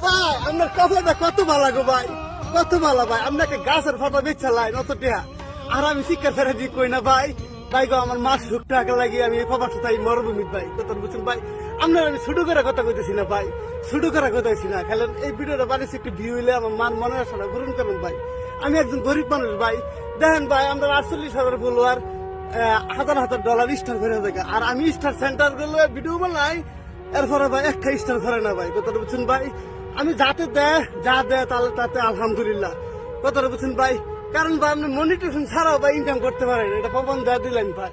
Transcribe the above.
ভাই আপনার কথাটা কত ভালো গো ভাই, কত ভালো ভাই। আপনাকে গাছের ফাটা বেচা লাই নত টিহা, আর আমি শিক্ষার ফেরা দিয়ে কই না ভাই। ভাই গো আমার মাস হুক টাকা লাগিয়ে আমি খবর তাই মরভূমিত ভাই, কত বুঝছেন ভাই। আপনার আমি ছোট করে কথা কইতেছি না ভাই, ছোট করে কথা হইছি না। খেলেন এই ভিডিওটা বানিয়েছি একটু ভিউ হইলে আমার মান মনের আশাটা পূরণ করুন ভাই। আমি একজন গরিব মানুষ ভাই। দেখেন ভাই আমরা 48,000 ফলোয়ার, হাজার হাজার ডলার স্টার করে থাকে, আর আমি স্টার সেন্টার গুলো ভিডিও বানাই, এরপরে ভাই একটা স্টার করে না ভাই, কথাটা বুঝছেন ভাই। আমি যাতে দেয় যা দেয় তাহলে তাতে আলহামদুলিল্লাহ, কথাটা বুঝছেন ভাই। কারণ ভাই আপনি মনিটেশন ছাড়াও ভাই ইনকাম করতে পারেন, এটা প্রমাণ দেওয়া দিলেন ভাই।